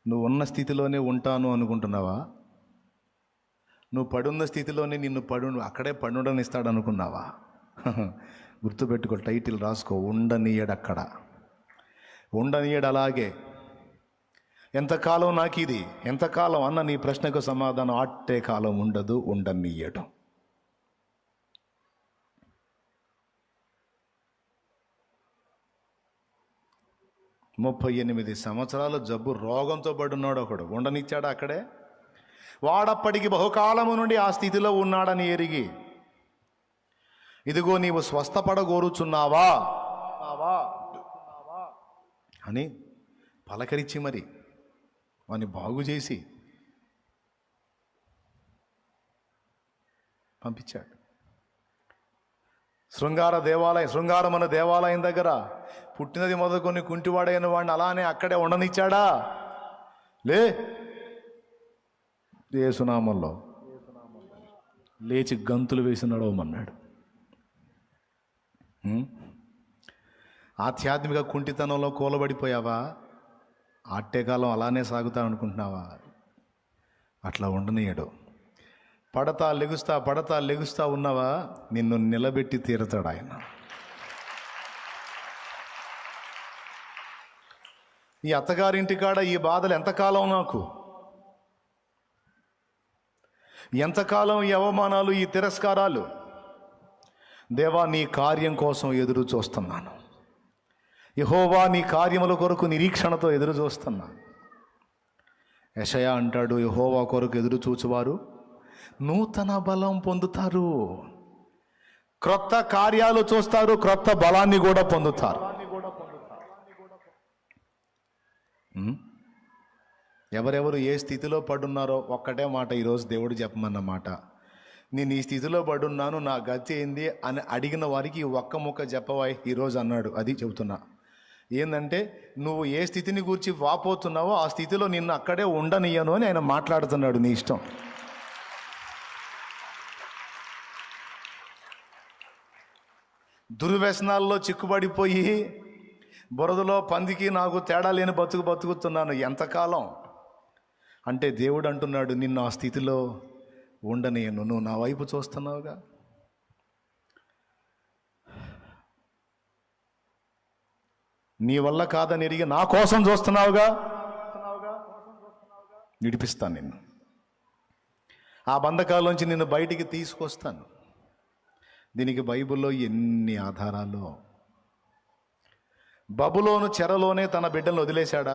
నువ్వు ఉన్న స్థితిలోనే ఉంటాను అనుకుంటున్నావా? నువ్వు పడున్న స్థితిలోనే నిన్ను అక్కడే పడుండనిస్తాడు అనుకున్నావా? గుర్తుపెట్టుకో, టైటిల్ రాసుకో, ఉండనీయడక్కడ, ఉండనీయడు. అలాగే ఎంతకాలం నాకు ఇది, ఎంతకాలం అన్న నీ ప్రశ్నకు సమాధానం అట్టే కాలం ఉండదు, ఉండనీయడు. ముప్పై 38 సంవత్సరాల జబ్బు రోగంతో పడున్నాడు ఒకడు, ఉండనిచ్చాడు అక్కడే. వాడప్పటికి బహుకాలము నుండి ఆ స్థితిలో ఉన్నాడని ఎరిగి, ఇదిగో నీవు స్వస్థపడగోరుచున్నావా అని పలకరించి మరి వాని బాగు చేసి పంపించాడు. శృంగారమన్న దేవాలయం దగ్గర పుట్టినది మొదలుకొని కుంటివాడైన వాడిని అలానే అక్కడే ఉండనిచ్చాడా? లే, యేసునామంలో లేచి గంతులు వేసి నడవమన్నాడు. ఆధ్యాత్మిక కుంటితనంలో కూలబడిపోయావా? ఆట్టేకాలం అలానే సాగుతా అనుకుంటున్నావా? అట్లా ఉండనీయడు. పడతా లెగుస్తా ఉన్నావా? నిన్ను నిలబెట్టి తీరతాడు ఆయన. ఈ అత్తగారింటికాడ ఈ బాధలు ఎంతకాలం నాకు? ఎంతకాలం ఈ అవమానాలు, ఈ తిరస్కారాలు? దేవా, నీ కార్యం కోసం ఎదురు చూస్తున్నాను. యెహోవా, నీ కార్యముల కొరకు నిరీక్షణతో ఎదురు చూస్తున్నా. యెషయా అంటాడు, యెహోవా కొరకు ఎదురు చూచువారు నూతన బలం పొందుతారు. క్రొత్త కార్యాలు చూస్తారు, క్రొత్త బలాన్ని కూడా పొందుతారు. ఎవరెవరు ఏ స్థితిలో పడున్నారో ఒక్కటే మాట ఈరోజు దేవుడు చెప్పమన్న మాట. నేను ఈ స్థితిలో పడున్నాను, నా గతి ఏంది అని అడిగిన వారికి ఒక్క ముక్క చెప్పవా ఈరోజు అన్నాడు. అది చెబుతున్నా. ఏంటంటే, నువ్వు ఏ స్థితిని గురించి వాపోతున్నావో ఆ స్థితిలో నిన్ను అక్కడే ఉండనియను అని ఆయన మాట్లాడుతున్నాడు. నీ ఇష్టం. దుర్వ్యసనాల్లో చిక్కుబడిపోయి బురదలో పందికి నాకు తేడా లేని బతుకుతున్నాను. ఎంతకాలం అంటే దేవుడు అంటున్నాడు, నిన్ను ఆ స్థితిలో ఉండనియను. నువ్వు నా వైపు చూస్తున్నావుగా. నీ వల్ల కాదని ఎరిగి నా కోసం చూస్తున్నావుగా. విడిపిస్తాను నిన్ను. ఆ బంధకాల్లోంచి నిన్ను బయటికి తీసుకొస్తాను. దీనికి బైబిల్లో ఎన్ని ఆధారాలు. బబులోను చెరలోనే తన బిడ్డలను వదిలేశాడా?